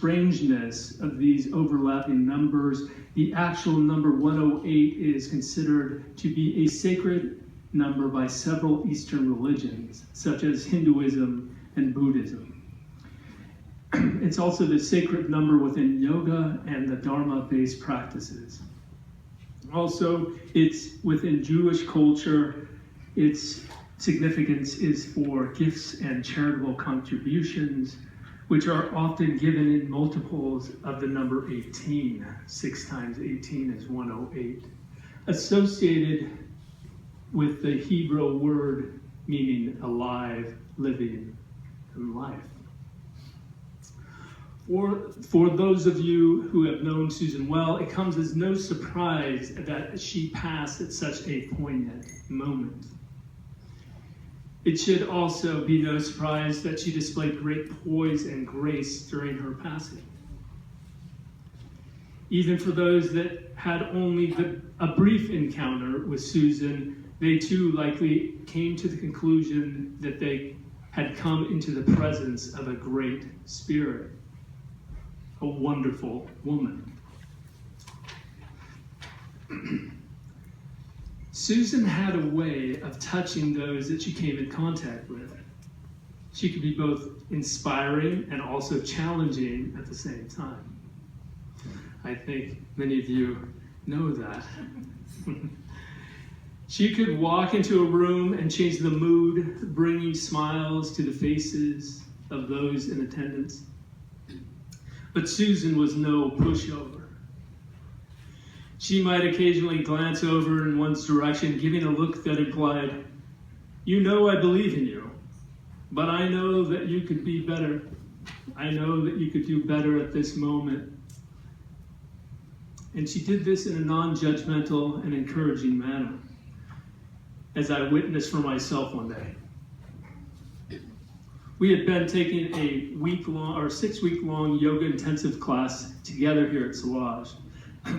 strangeness of these overlapping numbers, the actual number 108 is considered to be a sacred number by several Eastern religions, such as Hinduism and Buddhism. It's also the sacred number within yoga and the Dharma-based practices. Also, it's within Jewish culture. Its significance is for gifts and charitable contributions, which are often given in multiples of the number 18. 6 times 18 is 108. Associated with the Hebrew word meaning alive, living, and life. For those of you who have known Susan well, it comes as no surprise that she passed at such a poignant moment. It should also be no surprise that she displayed great poise and grace during her passing. Even for those that had only a brief encounter with Susan, they too likely came to the conclusion that they had come into the presence of a great spirit, a wonderful woman. Susan had a way of touching those that she came in contact with. She could be both inspiring and also challenging at the same time. I think many of you know that. She could walk into a room and change the mood, bringing smiles to the faces of those in attendance. But Susan was no pushover. She might occasionally glance over in one's direction, giving a look that implied, "You know I believe in you, but I know that you could be better. I know that you could do better at this moment." And she did this in a non-judgmental and encouraging manner, as I witnessed for myself one day. We had been taking a 6-week-long yoga intensive class together here at Solage.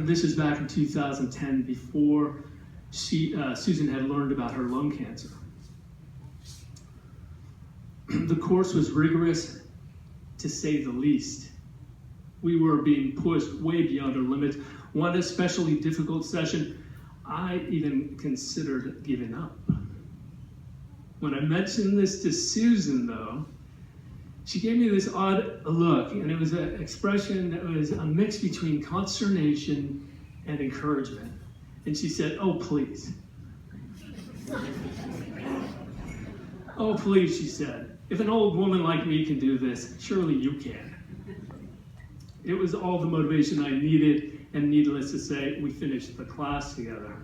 This is back in 2010, before Susan had learned about her lung cancer. The course was rigorous, to say the least. We were being pushed way beyond our limits. One especially difficult session, I even considered giving up. When I mentioned this to Susan, though, she gave me this odd look, and it was an expression that was a mix between consternation and encouragement. And she said, "Oh, please." "Oh, please," she said. "If an old woman like me can do this, surely you can." It was all the motivation I needed, and needless to say, we finished the class together.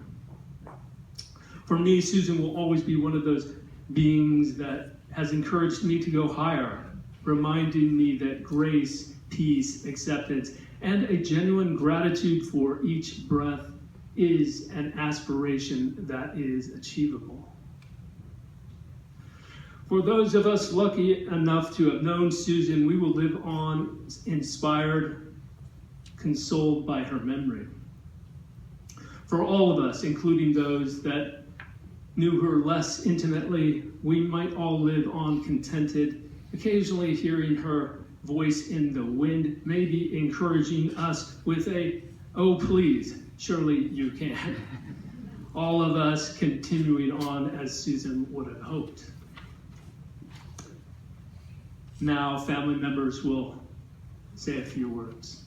For me, Susan will always be one of those beings that has encouraged me to go higher, reminding me that grace, peace, acceptance, and a genuine gratitude for each breath is an aspiration that is achievable. For those of us lucky enough to have known Susan, we will live on inspired, consoled by her memory. For all of us, including those that knew her less intimately, we might all live on contented, occasionally hearing her voice in the wind, maybe encouraging us with a, "Oh, please, surely you can." All of us continuing on as Susan would have hoped. Now, family members will say a few words.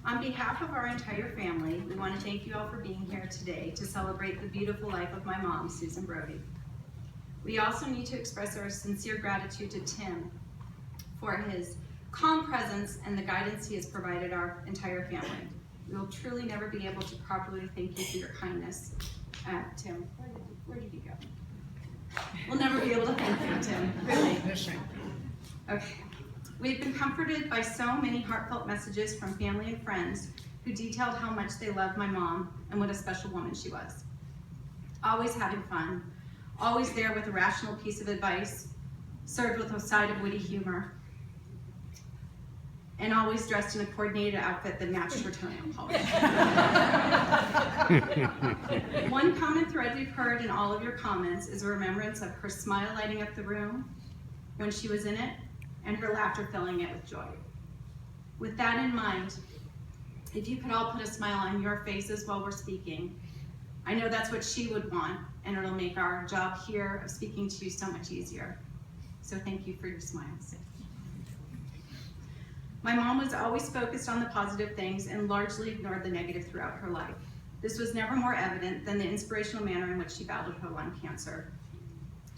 On behalf of our entire family, we want to thank you all for being here today to celebrate the beautiful life of my mom, Susan Brody. We also need to express our sincere gratitude to Tim for his calm presence and the guidance he has provided our entire family. We will truly never be able to properly thank you for your kindness. Tim, where did you go? We'll never be able to thank you, Tim. Really. Okay. We've been comforted by so many heartfelt messages from family and friends who detailed how much they loved my mom and what a special woman she was. Always having fun, always there with a rational piece of advice, served with a side of witty humor, and always dressed in a coordinated outfit that matched her toenail polish. One common thread we've heard in all of your comments is a remembrance of her smile lighting up the room when she was in it, and her laughter filling it with joy. With that in mind, if you could all put a smile on your faces while we're speaking, I know that's what she would want, and it'll make our job here of speaking to you so much easier. So thank you for your smiles. My mom was always focused on the positive things and largely ignored the negative throughout her life. This was never more evident than the inspirational manner in which she battled her lung cancer.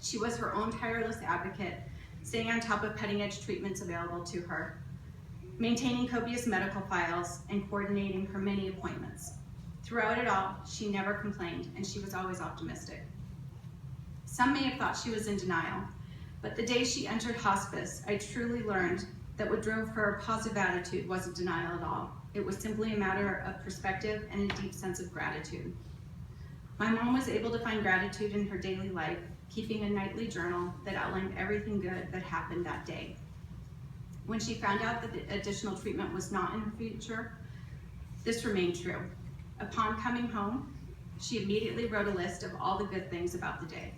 She was her own tireless advocate, staying on top of cutting-edge treatments available to her, maintaining copious medical files, and coordinating her many appointments. Throughout it all, she never complained, and she was always optimistic. Some may have thought she was in denial, but the day she entered hospice, I truly learned that what drove her positive attitude wasn't denial at all. It was simply a matter of perspective and a deep sense of gratitude. My mom was able to find gratitude in her daily life, keeping a nightly journal that outlined everything good that happened that day. When she found out that the additional treatment was not in her future, this remained true. Upon coming home, she immediately wrote a list of all the good things about the day.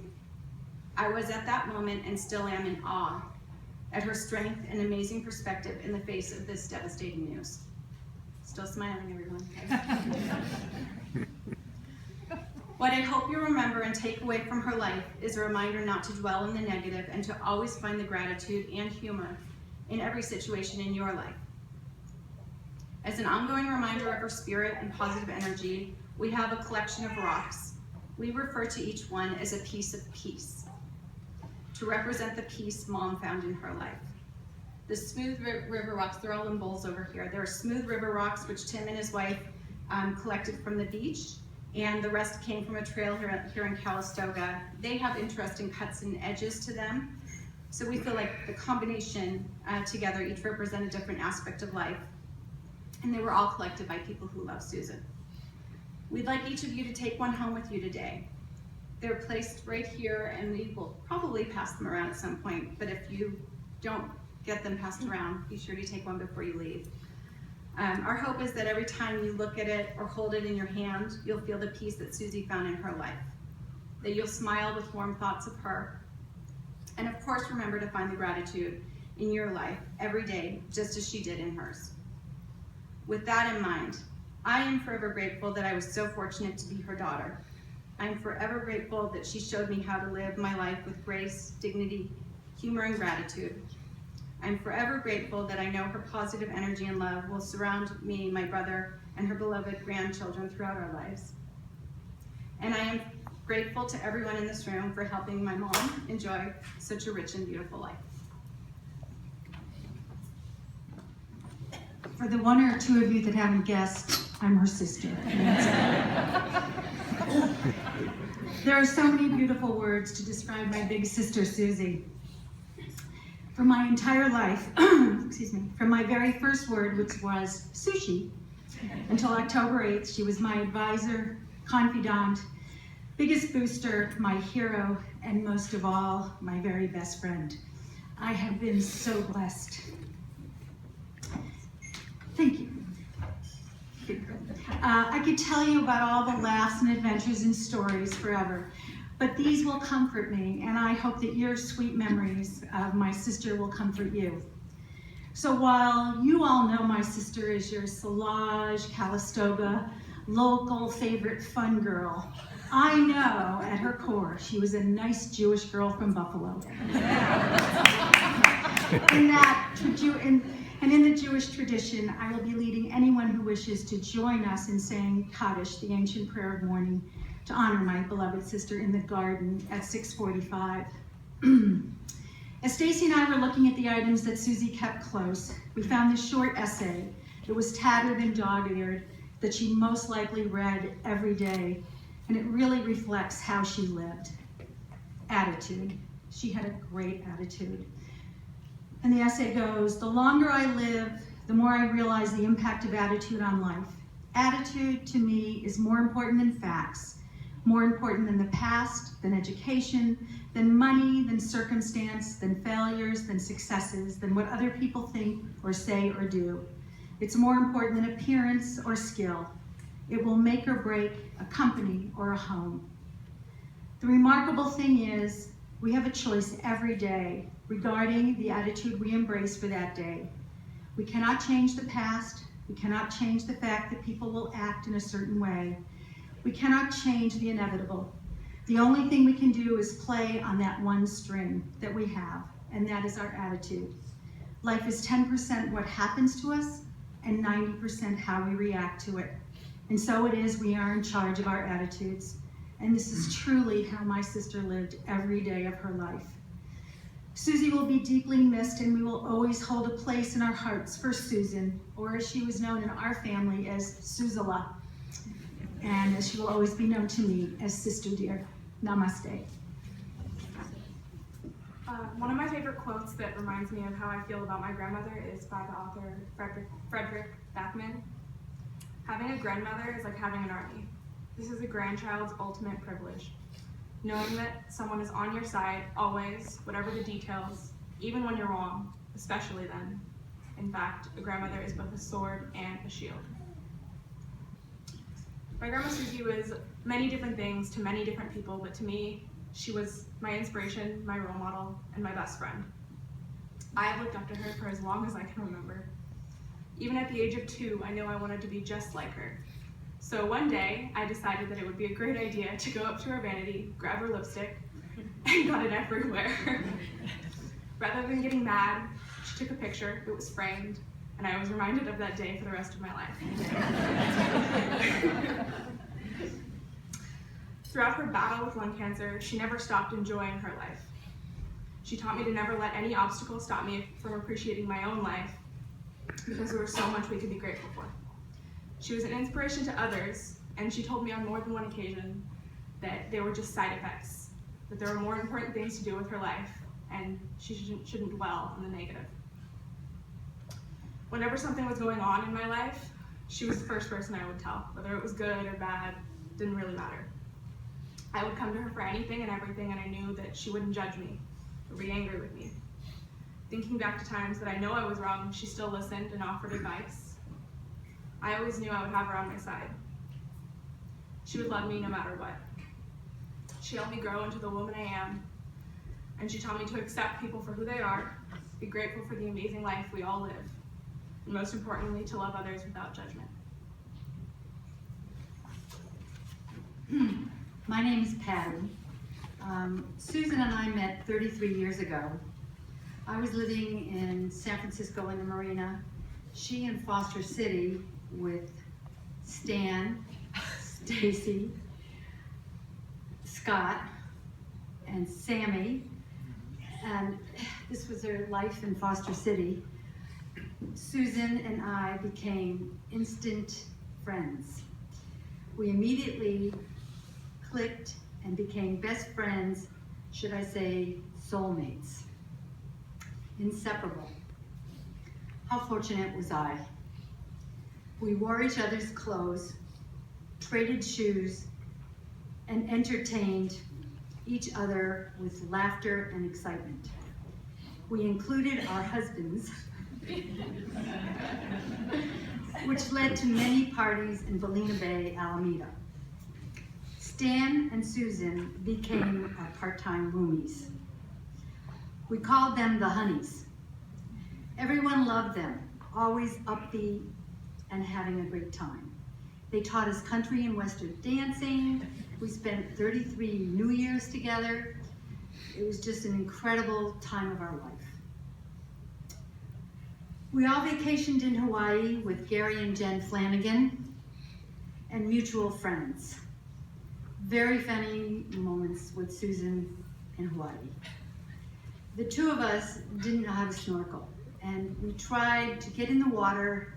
I was at that moment and still am in awe at her strength and amazing perspective in the face of this devastating news. Still smiling, everyone. What I hope you remember and take away from her life is a reminder not to dwell in the negative and to always find the gratitude and humor in every situation in your life. As an ongoing reminder of her spirit and positive energy, we have a collection of rocks. We refer to each one as a piece of peace, to represent the peace Mom found in her life. The smooth river rocks, they're all in bowls over here. There are smooth river rocks, which Tim and his wife collected from the beach, and the rest came from a trail here in Calistoga. They have interesting cuts and edges to them, so we feel like the combination together each represent a different aspect of life, and they were all collected by people who love Susan. We'd like each of you to take one home with you today. They're placed right here, and we will probably pass them around at some point, but if you don't get them passed around, be sure to take one before you leave. Our hope is that every time you look at it or hold it in your hand, you'll feel the peace that Susie found in her life, that you'll smile with warm thoughts of her, and of course remember to find the gratitude in your life every day, just as she did in hers. With that in mind, I am forever grateful that I was so fortunate to be her daughter. I am forever grateful that she showed me how to live my life with grace, dignity, humor, and gratitude. I'm forever grateful that I know her positive energy and love will surround me, my brother, and her beloved grandchildren throughout our lives. And I am grateful to everyone in this room for helping my mom enjoy such a rich and beautiful life. For the one or two of you that haven't guessed, I'm her sister. There are so many beautiful words to describe my big sister, Susie. For my entire life, from my very first word, which was sushi, until October 8th, she was my advisor, confidant, biggest booster, my hero, and most of all, my very best friend. I have been so blessed. Thank you. I could tell you about all the laughs and adventures and stories forever, but these will comfort me, and I hope that your sweet memories of my sister will comfort you. So while you all know my sister is your Solage, Calistoga, local favorite fun girl, I know at her core she was a nice Jewish girl from Buffalo. And in the Jewish tradition, I will be leading anyone who wishes to join us in saying Kaddish, the ancient prayer of mourning, to honor my beloved sister in the garden at 6:45. As Stacy and I were looking at the items that Susie kept close, we found this short essay. It was tattered and dog-eared, that she most likely read every day, and it really reflects how she lived. Attitude. She had a great attitude. And the essay goes, the longer I live, the more I realize the impact of attitude on life. Attitude, to me, is more important than facts, more important than the past, than education, than money, than circumstance, than failures, than successes, than what other people think or say or do. It's more important than appearance or skill. It will make or break a company or a home. The remarkable thing is, we have a choice every day regarding the attitude we embrace for that day. We cannot change the past. We cannot change the fact that people will act in a certain way. We cannot change the inevitable. The only thing we can do is play on that one string that we have, and that is our attitude. Life is 10% what happens to us and 90% how we react to it. And so it is, we are in charge of our attitudes. And this is truly how my sister lived every day of her life. Susie will be deeply missed, and we will always hold a place in our hearts for Susan, or as she was known in our family as Susala, and as she will always be known to me as Sister Dear. Namaste. One of my favorite quotes that reminds me of how I feel about my grandmother is by the author Frederick Backman. Having a grandmother is like having an army. This is a grandchild's ultimate privilege. Knowing that someone is on your side always, whatever the details, even when you're wrong, especially then. In fact, a grandmother is both a sword and a shield. My grandma Susie was many different things to many different people, but to me, she was my inspiration, my role model, and my best friend. I have looked up to her for as long as I can remember. Even at the age of 2, I knew I wanted to be just like her. So one day, I decided that it would be a great idea to go up to her vanity, grab her lipstick, and got it everywhere. Rather than getting mad, she took a picture, it was framed, and I was reminded of that day for the rest of my life. Throughout her battle with lung cancer, she never stopped enjoying her life. She taught me to never let any obstacle stop me from appreciating my own life, because there was so much we could be grateful for. She was an inspiration to others, and she told me on more than one occasion that they were just side effects, that there were more important things to do with her life, and she shouldn't dwell on the negative. Whenever something was going on in my life, she was the first person I would tell. Whether it was good or bad, didn't really matter. I would come to her for anything and everything, and I knew that she wouldn't judge me or be angry with me. Thinking back to times that I know I was wrong, she still listened and offered advice. I always knew I would have her on my side. She would love me no matter what. She helped me grow into the woman I am, and she taught me to accept people for who they are, be grateful for the amazing life we all live, and most importantly, to love others without judgment. My name is Patty. Susan and I met 33 years ago. I was living in San Francisco in the Marina. She in Foster City with Stan, Stacy, Scott, and Sammy. And this was her life in Foster City. Susan and I became instant friends. We immediately clicked and became best friends, should I say soulmates. Inseparable. How fortunate was I? We wore each other's clothes, traded shoes, and entertained each other with laughter and excitement. We included our husbands, which led to many parties in Ballina Bay, Alameda. Stan and Susan became our part-time roomies. We called them the Honeys. Everyone loved them, always upbeat and having a great time. They taught us country and western dancing. We spent 33 New Years together. It was just an incredible time of our life. We all vacationed in Hawaii with Gary and Jen Flanagan and mutual friends. Very funny moments with Susan in Hawaii. The two of us didn't know how to snorkel, and we tried to get in the water,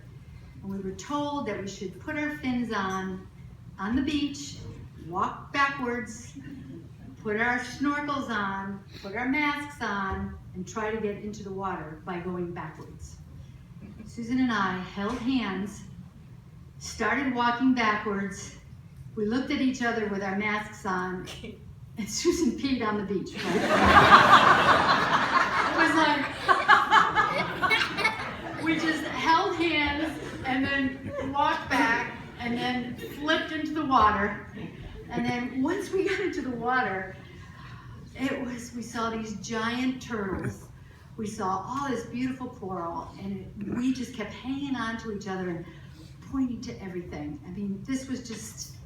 and we were told that we should put our fins on the beach, walk backwards, put our snorkels on, put our masks on, and try to get into the water by going backwards. Susan and I held hands, started walking backwards. We looked at each other with our masks on, and Susan peed on the beach. It was like, we just held hands and then walked back and then flipped into the water. And then once we got into the water, we saw these giant turtles we saw all this beautiful coral, and we just kept hanging on to each other and pointing to everything. I mean, this was just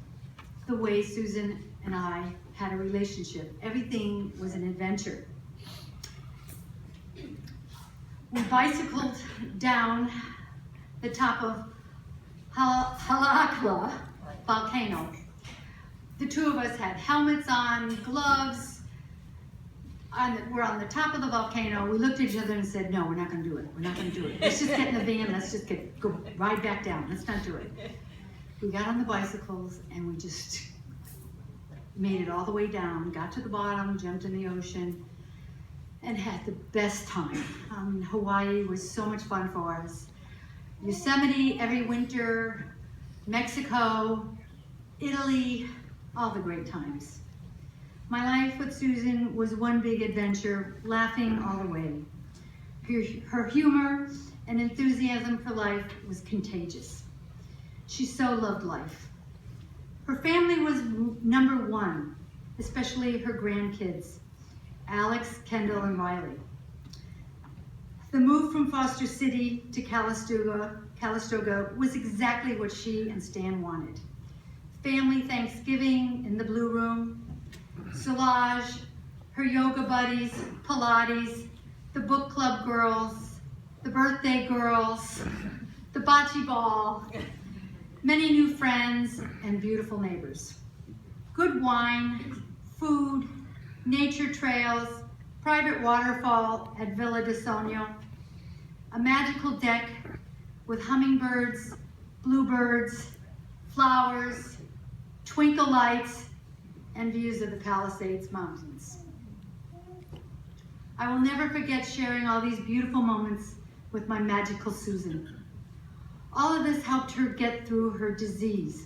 the way Susan and I had a relationship. Everything was an adventure. We bicycled down the top of Halakla volcano. The two of us had helmets on, gloves. We're on the top of the volcano. We looked at each other and said, no, we're not gonna do it. We're not gonna do it. Let's just get in the van, let's just go ride back down. Let's not do it. We got on the bicycles and we just made it all the way down, got to the bottom, jumped in the ocean, and had the best time. Hawaii was so much fun for us. Yosemite every winter, Mexico, Italy, all the great times. My life with Susan was one big adventure, laughing all the way. Her humor and enthusiasm for life was contagious. She so loved life. Her family was number one, especially her grandkids, Alex, Kendall, and Riley. The move from Foster City to Calistoga was exactly what she and Stan wanted. Family Thanksgiving in the Blue Room, Solage, her yoga buddies, Pilates, the book club girls, the birthday girls, the bocce ball, many new friends, and beautiful neighbors. Good wine, food, nature trails, private waterfall at Villa de Sogno, a magical deck with hummingbirds, bluebirds, flowers, twinkle lights, and views of the Palisades Mountains. I will never forget sharing all these beautiful moments with my magical Susan. All of this helped her get through her disease.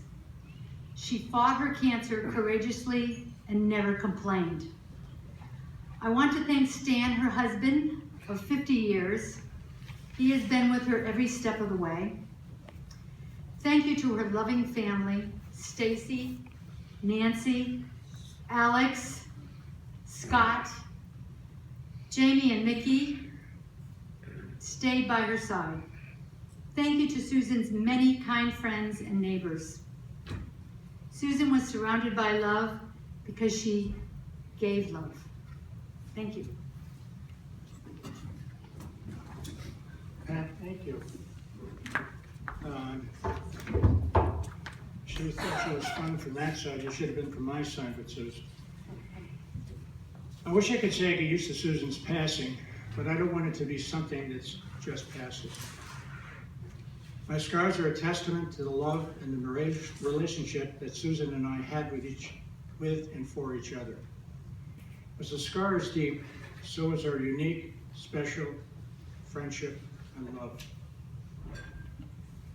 She fought her cancer courageously and never complained. I want to thank Stan, her husband of 50 years. He has been with her every step of the way. Thank you to her loving family, Stacy, Nancy, Alex, Scott, Jamie and Mickey stayed by her side. Thank you to Susan's many kind friends and neighbors. Susan was surrounded by love because she gave love. Thank you. Pat, thank you. She thought she was fun from that side. You should have been from my side with Susan. I wish I could say I get used to Susan's passing, but I don't want it to be something that's just passes. My scars are a testament to the love and the relationship that Susan and I had with and for each other. As the scar is deep, so is our unique, special friendship and love.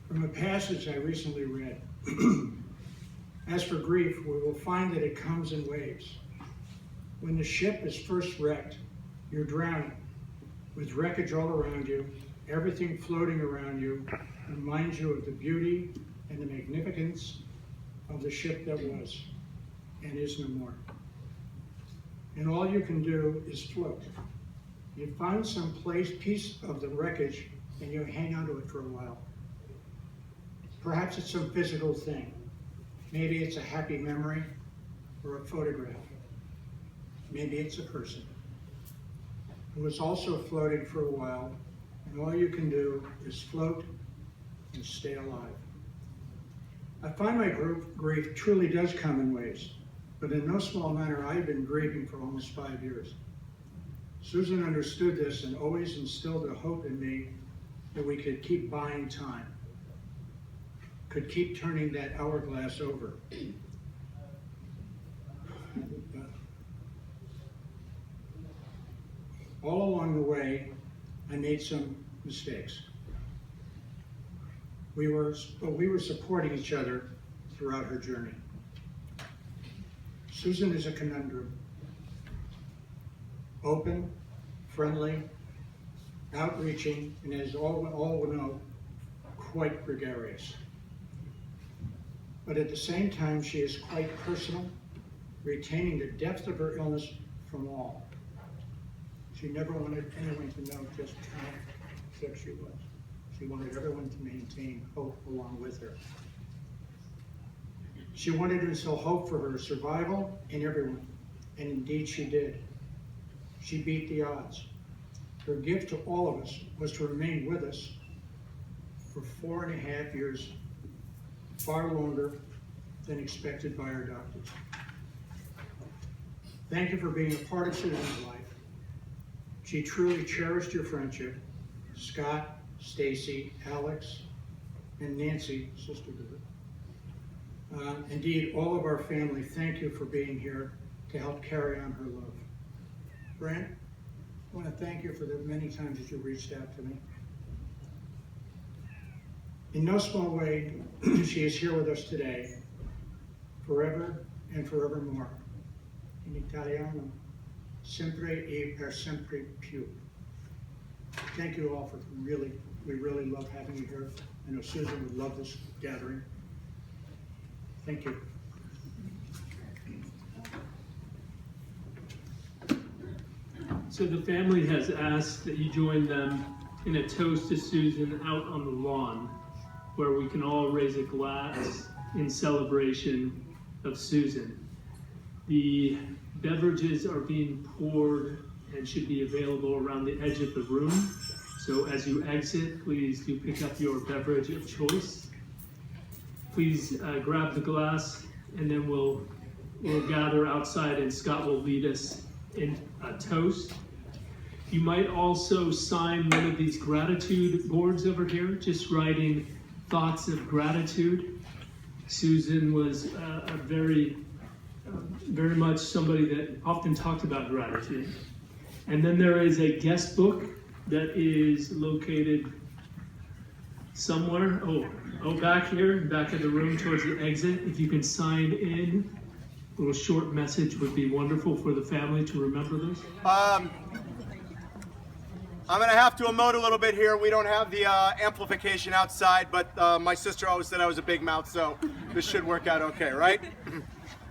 From a passage I recently read, as for grief, we will find that it comes in waves. When the ship is first wrecked, you're drowning, with wreckage all around you, everything floating around you reminds you of the beauty and the magnificence of the ship that was and is no more. And all you can do is float. You find some piece of the wreckage and you hang on to it for a while. Perhaps it's some physical thing. Maybe it's a happy memory or a photograph. Maybe it's a person who was also floating for a while, and all you can do is float and stay alive. I find my grief truly does come in waves, but in no small manner I've been grieving for almost 5 years. Susan understood this and always instilled a hope in me that we could keep buying time, could keep turning that hourglass over. All along the way, I made some mistakes. We were supporting each other throughout her journey. Susan is a conundrum. Open, friendly, outreaching, and as all will know, quite gregarious. But at the same time, she is quite personal, retaining the depth of her illness from all. She never wanted anyone to know just how sick she was. She wanted everyone to maintain hope along with her. She wanted to instill hope for her survival in everyone, and indeed she did. She beat the odds. Her gift to all of us was to remain with us for 4.5 years, far longer than expected by our doctors. Thank you for being a part of Susan's life. She truly cherished your friendship. Scott, Stacy, Alex, and Nancy, sister to her. Indeed, all of our family, thank you for being here to help carry on her love. Brent, I want to thank you for the many times that you reached out to me. In no small way, she is here with us today, forever and forevermore. In Italiano, sempre e per sempre più. Thank you all for we really love having you here. I know Susan would love this gathering. Thank you. So the family has asked that you join them in a toast to Susan out on the lawn, where we can all raise a glass in celebration of Susan. The beverages are being poured and should be available around the edge of the room. So as you exit, please do pick up your beverage of choice. Please grab the glass, and then we'll gather outside, and Scott will lead us in a toast. You might also sign one of these gratitude boards over here, just writing thoughts of gratitude. Susan was very much somebody that often talked about gratitude. And then there is a guest book that is located somewhere. Oh, back here, back of the room towards the exit. If you can sign in, a little short message would be wonderful for the family to remember this. I'm going to have to emote a little bit here. We don't have the amplification outside, but my sister always said I was a big mouth, so this should work out okay, right?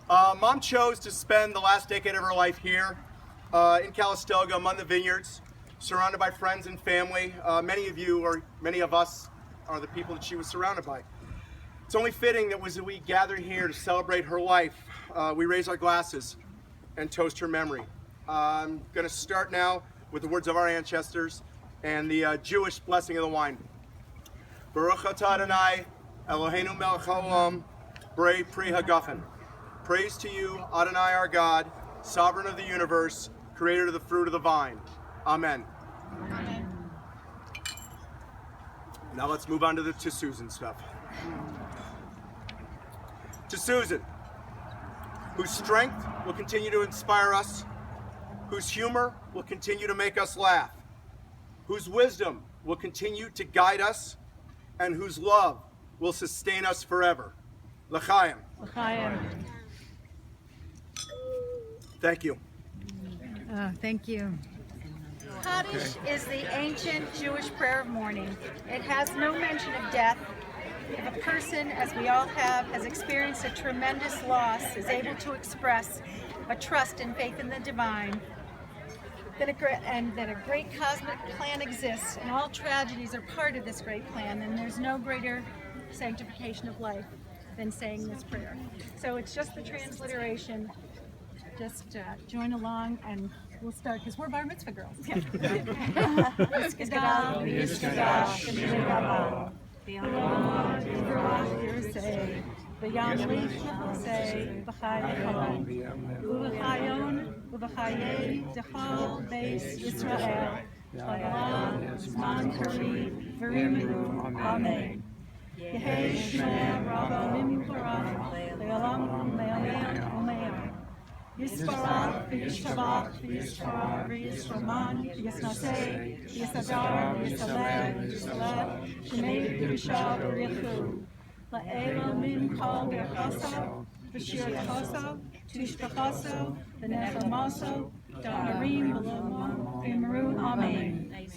Mom chose to spend the last decade of her life here in Calistoga among the vineyards, surrounded by friends and family. Many of us are the people that she was surrounded by. It's only fitting that as we gather here to celebrate her life, we raise our glasses and toast her memory. I'm going to start now with the words of our ancestors and the Jewish blessing of the wine. Baruch atah Adonai, Eloheinu melech haolam, Brei pri hagafen. Praise to you, Adonai our God, sovereign of the universe, creator of the fruit of the vine. Amen. Amen. Now let's move on to Susan stuff. To Susan, whose strength will continue to inspire us, whose humor will continue to make us laugh, whose wisdom will continue to guide us, and whose love will sustain us forever. L'chaim. L'chaim. Thank you. Thank you. Kaddish is the ancient Jewish prayer of mourning. It has no mention of death. If a person, as we all have, has experienced a tremendous loss, is able to express a trust and faith in the divine, and that a great cosmic plan exists, and all tragedies are part of this great plan, then there's no greater sanctification of life than saying this prayer. So it's just the transliteration. Just join along, and we'll start, because we're bar mitzvah girls. Yisparach, Yishtabach, Yishtar, Yishraman, Yisnaseh, Yisadar, Yisaleh, Yisaleh, Shemei, Yishab, Yichu. La'ela min kol berchaso, Bashir chaso, Tushbachaso, Benechamaso, Da'arim, Belomo, Bimaru, Amen.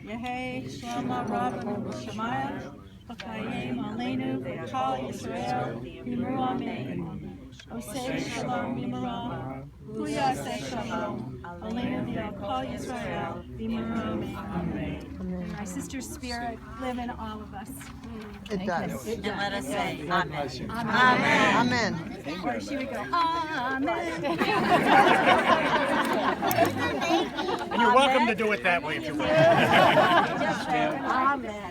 Yehei, Shlama, Rabban, Shemaiah, Bakayim Aleinu V'Kal Yisrael V'Imru Amen. Osei Shalom V'Imra Huyaseh Shalom Aleinu V'Kal Yisrael V'Imru Amen. My sister's spirit live in all of us. It does. And let us say Amen. Amen. Or she would go, Amen. And you're welcome to do it that way if you want. Amen.